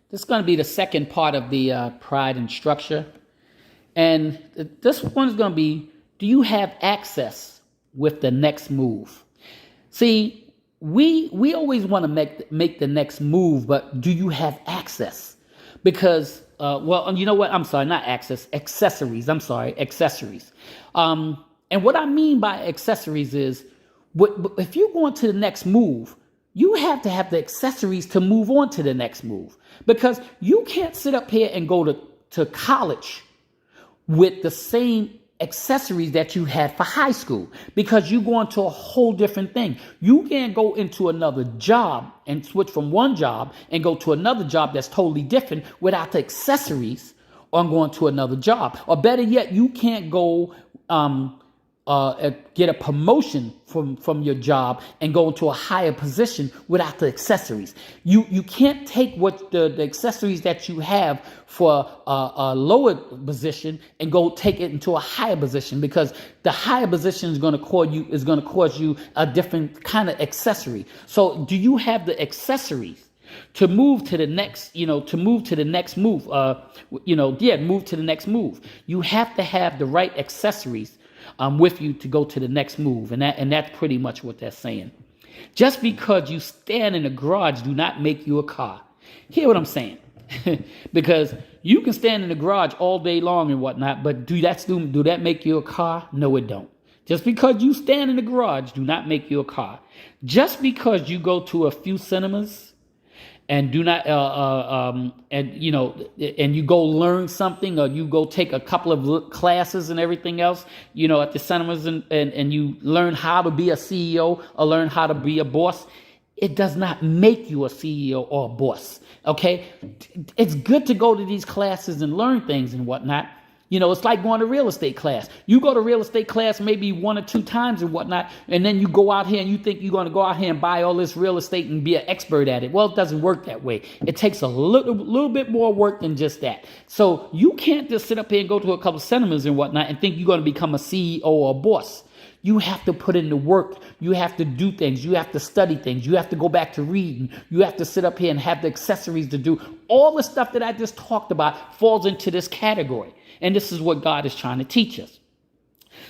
This is going to be the second part of the pride and structure. And this one is going to be, do you have access with the next move? See, we always want to make the next move, but do you have access? Because, well, you know what? I'm sorry, not access, accessories. I'm sorry, accessories. And what I mean by accessories is, if you're going to the next move, you have to have the accessories to move on to the next move. Because you can't sit up here and go to college with the same accessories that you had for high school, because you go into a whole different thing. You can't go into another job and switch from one job and go to another job that's totally different without the accessories on going to another job. Or better yet, you can't go get a promotion from your job and go into a higher position without the accessories. You can't take what the accessories that you have for a lower position and go take it into a higher position, because the higher position is going to cause you a different kind of accessory. So do you have the accessories to move to the next, move to the next move, move to the next move? You have to have the right accessories with you to go to the next move. And that's pretty much what they're saying. Just because you stand in a garage do not make you a car. Hear what I'm saying? Because you can stand in the garage all day long and whatnot, but do that make you a car? No, it don't. Just because you stand in the garage do not make you a car. Just because you go to a few cinemas and do not and you go learn something, or you go take a couple of classes and everything else, at the cinemas, and you learn how to be a CEO or learn how to be a boss, it does not make you a CEO or a boss. Okay, it's good to go to these classes and learn things and whatnot. It's like going to real estate class. You go to real estate class maybe 1 or 2 times and whatnot, and then you go out here and you think you're going to go out here and buy all this real estate and be an expert at it. Well, it doesn't work that way. It takes a little bit more work than just that. So you can't just sit up here and go to a couple of cinemas and whatnot and think you're going to become a CEO or a boss. You have to put in the work. You have to do things. You have to study things. You have to go back to reading. You have to sit up here and have the accessories to do. All the stuff that I just talked about falls into this category. And this is what God is trying to teach us.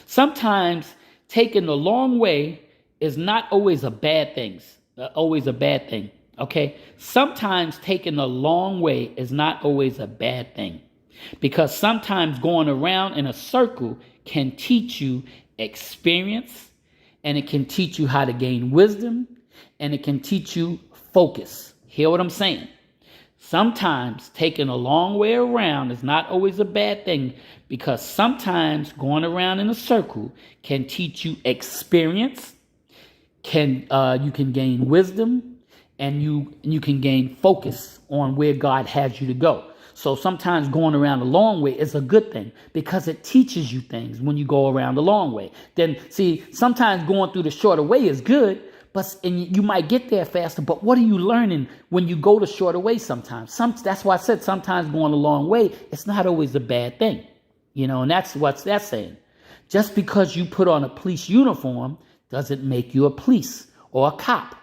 Sometimes taking the long way is not always a bad thing. Okay? Sometimes taking the long way is not always a bad thing. Because sometimes going around in a circle can teach you experience, and it can teach you how to gain wisdom, and it can teach you focus. Hear what I'm saying? Sometimes taking a long way around is not always a bad thing, because sometimes going around in a circle can teach you experience, you can gain wisdom, and you can gain focus on where God has you to go. So sometimes going around the long way is a good thing, because it teaches you things when you go around the long way. Then see, sometimes going through the shorter way is good, and you might get there faster, but what are you learning when you go the shorter way sometimes? That's why I said sometimes going a long way, it's not always a bad thing. And that's what that's saying. Just because you put on a police uniform doesn't make you a police or a cop.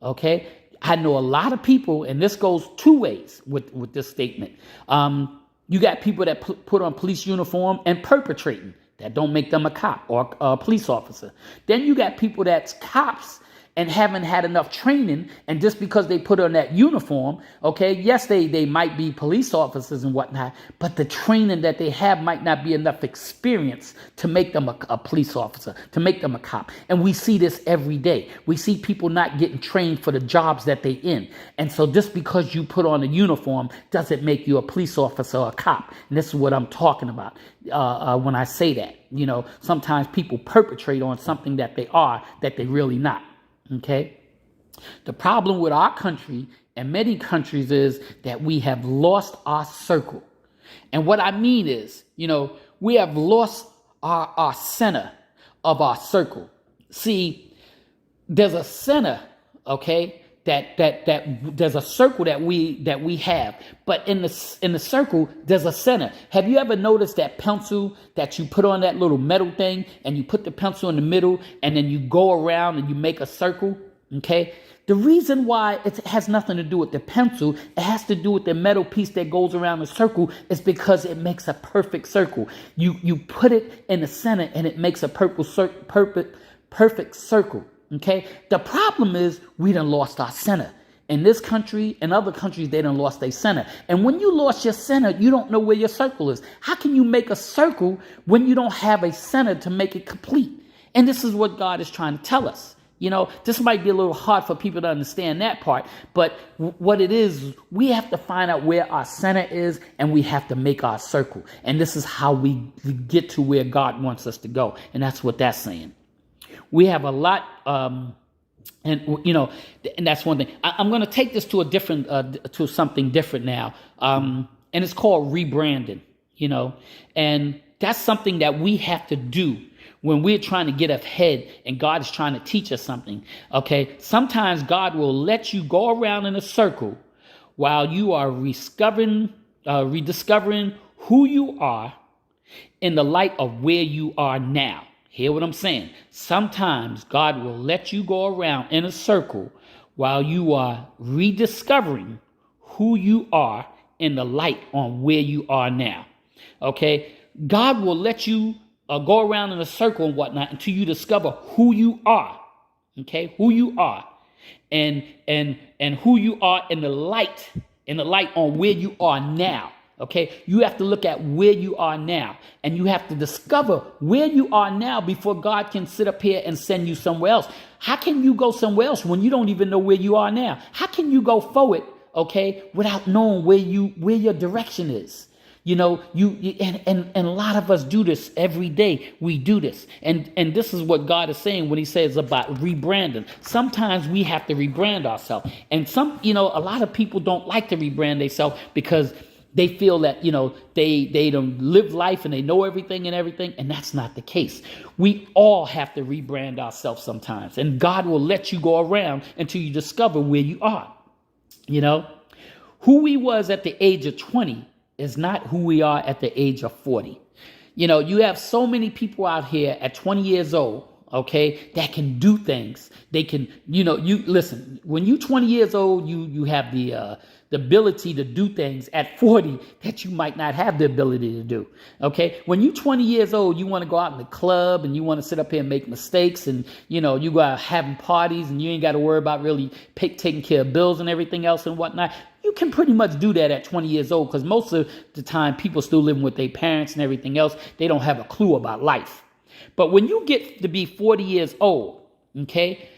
Okay? I know a lot of people, and this goes 2 ways with this statement. You got people that put on police uniform and perpetrating. That don't make them a cop or a police officer. Then you got people that's cops and haven't had enough training, and just because they put on that uniform, okay, yes, they might be police officers and whatnot, but the training that they have might not be enough experience to make them a police officer, to make them a cop. And we see this every day. We see people not getting trained for the jobs that they're in. And so just because you put on a uniform doesn't make you a police officer or a cop. And this is what I'm talking about when I say that. Sometimes people perpetrate on something that they're really not. Okay. The problem with our country and many countries is that we have lost our circle. And what I mean is, we have lost our center of our circle. See, there's a center, okay, that there's a circle that we have, but in the circle there's a center. Have you ever noticed that pencil that you put on that little metal thing, and you put the pencil in the middle, and then you go around and you make a circle? Okay? The reason why it has nothing to do with the pencil, it has to do with the metal piece that goes around the circle, is because it makes a perfect circle. You put it in the center and it makes a perfect circle. Okay? The problem is we done lost our center. In this country and other countries, they done lost their center. And when you lost your center, you don't know where your circle is. How can you make a circle when you don't have a center to make it complete? And this is what God is trying to tell us. You know, this might be a little hard for people to understand that part, but what it is, we have to find out where our center is and we have to make our circle. And this is how we get to where God wants us to go. And that's what that's saying. We have a lot, and you know, and that's one thing. I'm going to take this to a different, to something different now. And it's called rebranding, you know, and that's something that we have to do when we're trying to get ahead and God is trying to teach us something. Okay. Sometimes God will let you go around in a circle while you are rediscovering who you are in the light of where you are now. Hear what I'm saying? Sometimes God will let you go around in a circle while you are rediscovering who you are in the light on where you are now. Okay? God will let you go around in a circle and whatnot until you discover who you are. Okay? Who you are. And who you are in the light on where you are now. Okay, you have to look at where you are now, and you have to discover where you are now before God can sit up here and send you somewhere else. How can you go somewhere else when you don't even know where you are now? How can you go forward, okay, without knowing where your direction is? You know, and a lot of us do this every day. We do this. And this is what God is saying when he says about rebranding. Sometimes we have to rebrand ourselves. And a lot of people don't like to rebrand themselves because they feel that, you know, they don't live life and they know everything, and that's not the case. We all have to rebrand ourselves sometimes, and God will let you go around until you discover where you are. You know, who we was at the age of 20 is not who we are at the age of 40. You know, you have so many people out here at 20 years old, okay, that can do things. They can, you know, you listen, when you're 20 years old, you have the ability to do things at 40 that you might not have the ability to do. Okay. When you're 20 years old, you want to go out in the club and you want to sit up here and make mistakes, and, you know, you go out having parties and you ain't got to worry about really taking care of bills and everything else and whatnot. You can pretty much do that at 20 years old, because most of the time people still living with their parents and everything else. They don't have a clue about life. But when you get to be 40 years old, okay,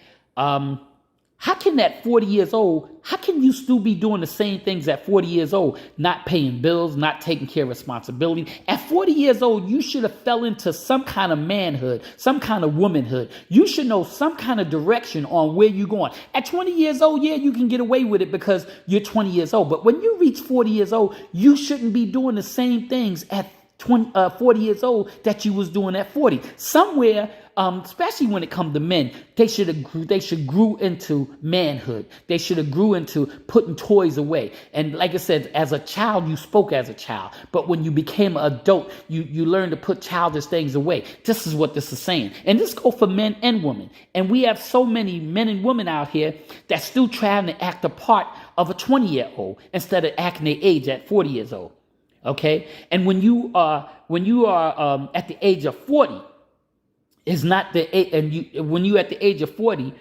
how can that 40 years old, how can you still be doing the same things at 40 years old, not paying bills, not taking care of responsibility? At 40 years old, you should have fell into some kind of manhood, some kind of womanhood. You should know some kind of direction on where you're going. At 20 years old, yeah, you can get away with it because you're 20 years old. But when you reach 40 years old, you shouldn't be doing the same things at 40 years old that you was doing at 40. Somewhere, especially when it comes to men, they should grew into manhood. They should have grew into putting toys away. And like I said, as a child, you spoke as a child. But when you became an adult, you learned to put childish things away. This is what this is saying. And this goes for men and women. And we have so many men and women out here that's still trying to act the part of a 20-year-old instead of acting their age at 40 years old. Okay, and when you are at the age of 40, is not the when you at the age of 40,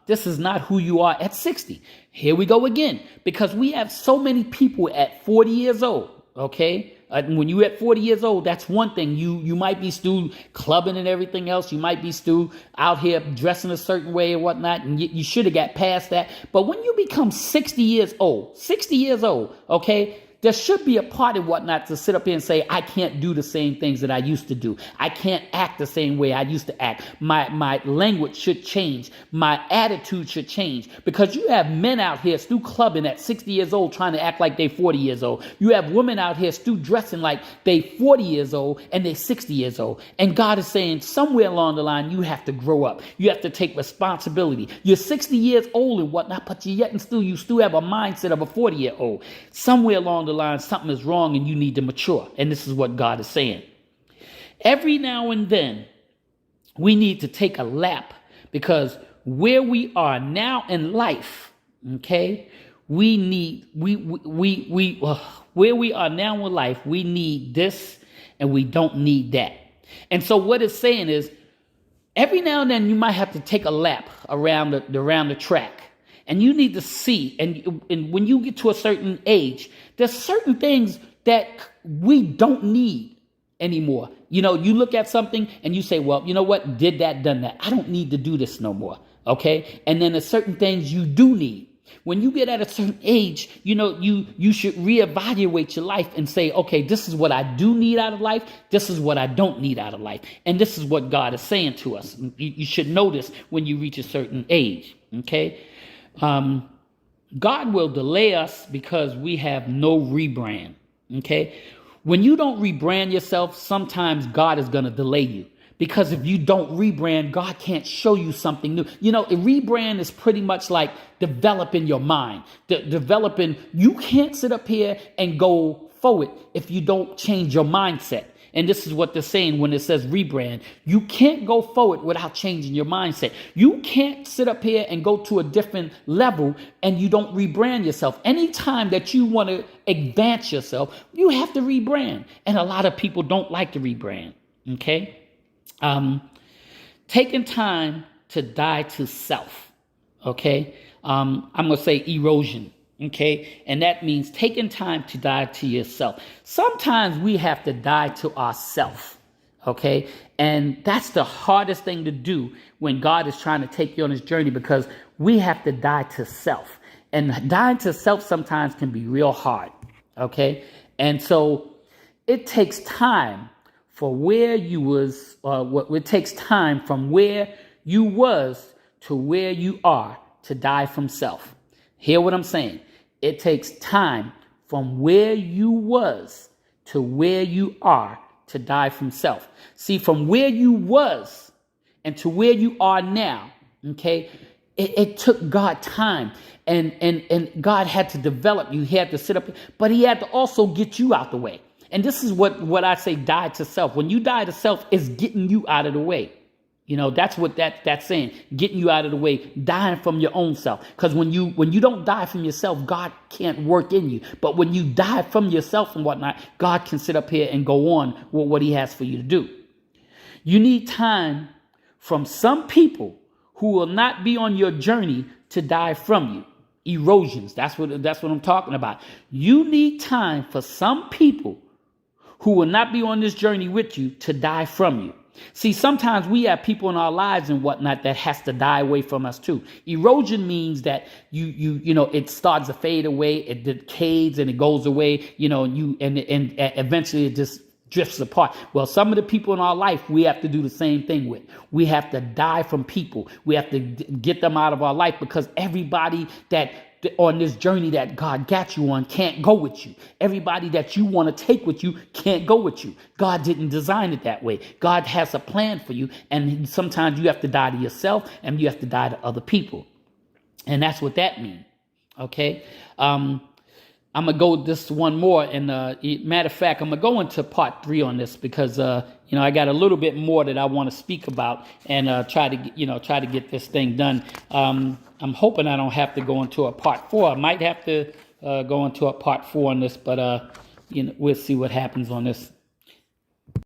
this is not who you are at 60. Here we go again, because we have so many people at 40 years old. Okay, when you at 40 years old, that's one thing. You might be still clubbing and everything else. You might be still out here dressing a certain way and whatnot, and you should have got past that. But when you become 60 years old, okay, there should be a part and whatnot to sit up here and say, I can't do the same things that I used to do. I can't act the same way I used to act. My language should change. My attitude should change. Because you have men out here still clubbing at 60 years old trying to act like they're 40 years old. You have women out here still dressing like they're 40 years old and they're 60 years old. And God is saying somewhere along the line, you have to grow up. You have to take responsibility. You're 60 years old and whatnot, but you still have a mindset of a 40-year-old. Somewhere along the line, something is wrong and you need to mature. And this is what God is saying. Every now and then, we need to take a lap, because where we are now in life, okay, we need, where we are now in life, we need this and we don't need that. And so what it's saying is, every now and then you might have to take a lap around the track. And you need to see, and when you get to a certain age, there's certain things that we don't need anymore. You know, you look at something and you say, well, you know what, did that, done that. I don't need to do this no more, okay? And then there's certain things you do need. When you get at a certain age, you know, you should reevaluate your life and say, okay, this is what I do need out of life. This is what I don't need out of life. And this is what God is saying to us. You should notice when you reach a certain age, okay? God will delay us because we have no rebrand. Okay. When you don't rebrand yourself, sometimes God is going to delay you, because if you don't rebrand, God can't show you something new. You know, a rebrand is pretty much like developing your mind, you can't sit up here and go forward if you don't change your mindset. And this is what they're saying when it says rebrand. You can't go forward without changing your mindset. You can't sit up here and go to a different level and you don't rebrand yourself. Anytime that you want to advance yourself, you have to rebrand. And a lot of people don't like to rebrand. Okay? Taking time to die to self. Okay? I'm going to say erosion. Okay. And that means taking time to die to yourself. Sometimes we have to die to ourselves. Okay. And that's the hardest thing to do when God is trying to take you on this journey, because we have to die to self, and dying to self sometimes can be real hard. Okay. And so it takes time for where you was, it takes time from where you was to where you are to die from self. Hear what I'm saying? It takes time from where you was to where you are to die from self. See, from where you was and to where you are now, okay, it took God time, and God had to develop you. He had to sit up, but he had to also get you out the way. And this is what I say, die to self. When you die to self, it's getting you out of the way. You know, that's what that's saying, getting you out of the way, dying from your own self. Because when you don't die from yourself, God can't work in you. But when you die from yourself and whatnot, God can sit up here and go on with what he has for you to do. You need time from some people who will not be on your journey to die from you. Erosions. That's what I'm talking about. You need time for some people who will not be on this journey with you to die from you. See, sometimes we have people in our lives and whatnot that has to die away from us too. Erosion means that you know, it starts to fade away, it decays and it goes away, you know, and eventually it just drifts apart. Well, some of the people in our life we have to do the same thing with. We have to die from people. We have to get them out of our life, because everybody that on this journey that God got you on can't go with you. Everybody that you want to take with you can't go with you. God didn't design it that way. God has a plan for you, and sometimes you have to die to yourself and you have to die to other people. And that's what that means. Okay. I'm going to go this one more. And matter of fact, I'm going to go into part 3 on this, because, you know, I got a little bit more that I want to speak about and try to get this thing done. I'm hoping I don't have to go into a part 4. I might have to go into a part 4 on this, but, you know, we'll see what happens on this.